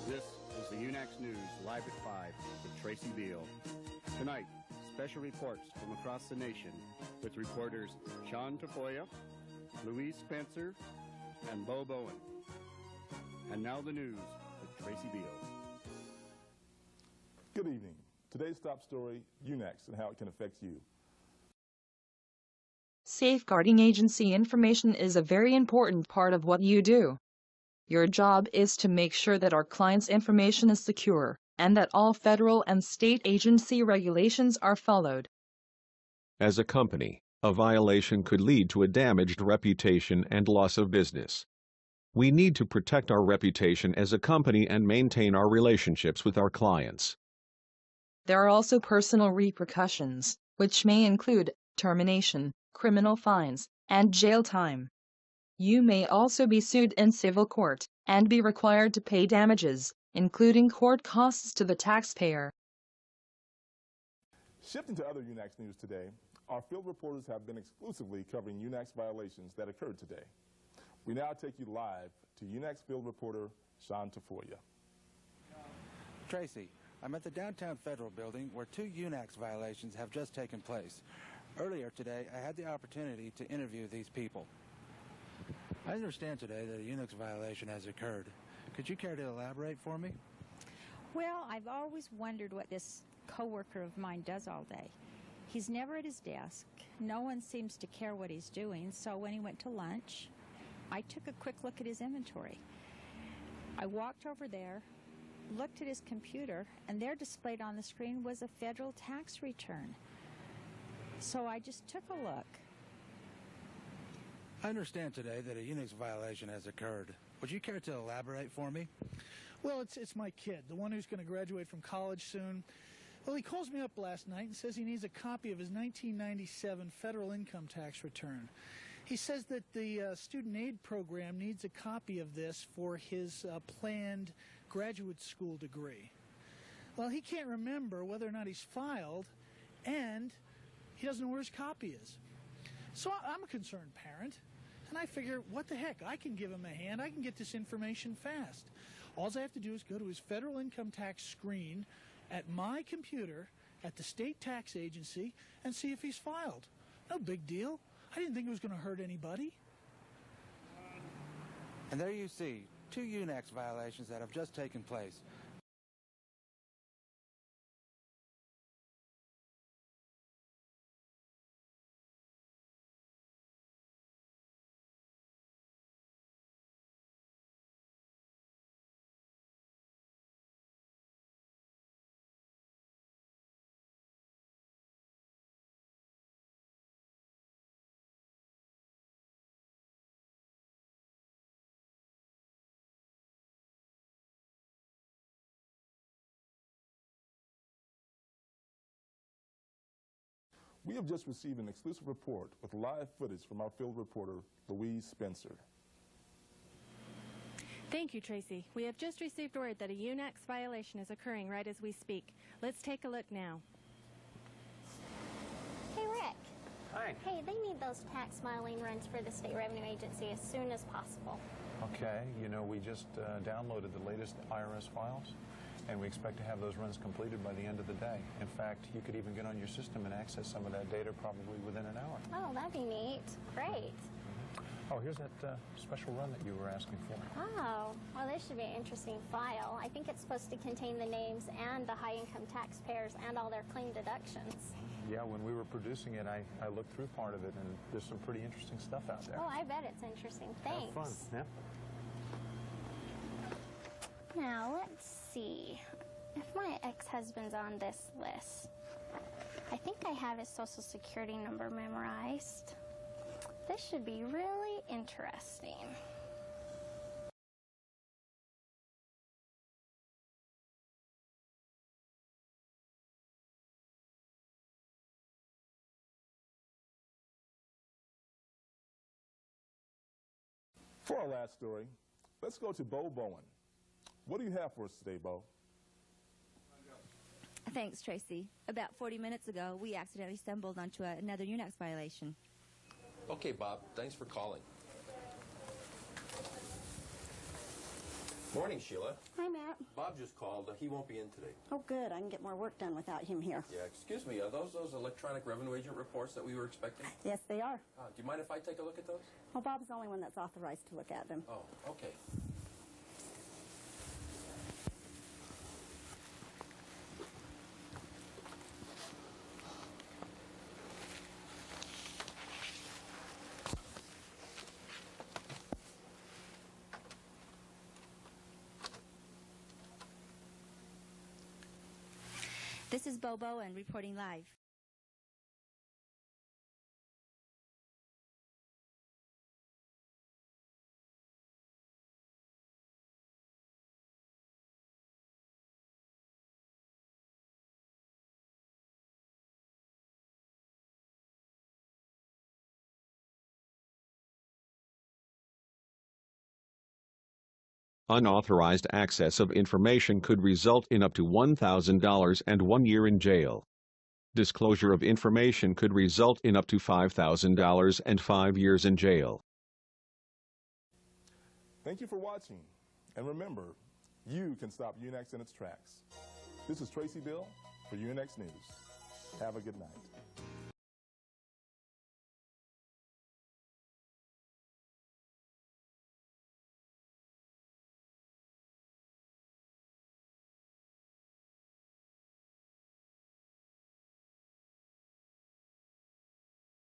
This is the UNax News, live at 5 with Tracy Beal. Tonight, special reports from across the nation with reporters Sean Tafoya, Louise Spencer, and Bo Bowen. And now the news with Tracy Beal. Good evening. Today's top story, UNax and how it can affect you. Safeguarding agency information is a very important part of what you do. Your job is to make sure that our clients' information is secure and that all federal and state agency regulations are followed. As a company, a violation could lead to a damaged reputation and loss of business. We need to protect our reputation as a company and maintain our relationships with our clients. There are also personal repercussions, which may include termination, criminal fines, and jail time. You may also be sued in civil court and be required to pay damages, including court costs to the taxpayer. Shifting to other UNax news today, our field reporters have been exclusively covering UNax violations that occurred today. We now take you live to UNax field reporter Sean Tafoya. Tracy, I'm at the downtown Federal Building where 2 UNax violations have just taken place. Earlier today, I had the opportunity to interview these people. I understand today that a UNax violation has occurred. Could you care to elaborate for me? Well, I've always wondered what this coworker of mine does all day. He's never at his desk. No one seems to care what he's doing, so when he went to lunch, I took a quick look at his inventory. I walked over there, looked at his computer, and there displayed on the screen was a federal tax return. So I just took a look. I understand today that a UNax violation has occurred. Would you care to elaborate for me? Well, it's my kid, the one who's going to graduate from college soon. Well, he calls me up last night and says he needs a copy of his 1997 federal income tax return. He says that the student aid program needs a copy of this for his planned graduate school degree. Well, he can't remember whether or not he's filed, and he doesn't know where his copy is. So I'm a concerned parent, and I figure, what the heck, I can give him a hand. I can get this information fast. All I have to do is go to his federal income tax screen at my computer at the state tax agency and see if he's filed. No big deal. I didn't think it was going to hurt anybody. And there you see 2 UNax violations that have just taken place. We have just received an exclusive report with live footage from our field reporter, Louise Spencer. Thank you, Tracy. We have just received word that a UNax violation is occurring right as we speak. Let's take a look now. Hey, Rick. Hi. Hey, they need those tax filing runs for the State Revenue Agency as soon as possible. Okay, you know, we just downloaded the latest IRS files, and we expect to have those runs completed by the end of the day. In fact, you could even get on your system and access some of that data probably within an hour. Oh, that'd be neat. Great. Oh, here's that special run that you were asking for. Oh, well, this should be an interesting file. I think it's supposed to contain the names and the high-income taxpayers and all their claim deductions. Yeah, when we were producing it, I looked through part of it, and there's some pretty interesting stuff out there. Oh, I bet it's interesting. Thanks. Have fun, yeah. Now, let's see. If my ex-husband's on this list, I think I have his Social Security number memorized. This should be really interesting. For our last story, let's go to Bo Bowen. What do you have for us today, Bo? Thanks, Tracy. About 40 minutes ago, we accidentally stumbled onto another UNax violation. Okay, Bob. Thanks for calling. Morning, Sheila. Hi, Matt. Bob just called. He won't be in today. Oh, good. I can get more work done without him here. Yeah, excuse me. Are those electronic revenue agent reports that we were expecting? Yes, they are. Do you mind if I take a look at those? Well, Bob's the only one that's authorized to look at them. Oh, okay. This is Bobo and reporting live. Unauthorized access of information could result in up to $1,000 and 1 year in jail. Disclosure of information could result in up to $5,000 and 5 years in jail. Thank you for watching. And remember, you can stop UNAX in its tracks. This is Tracy Bill for UNAX News. Have a good night.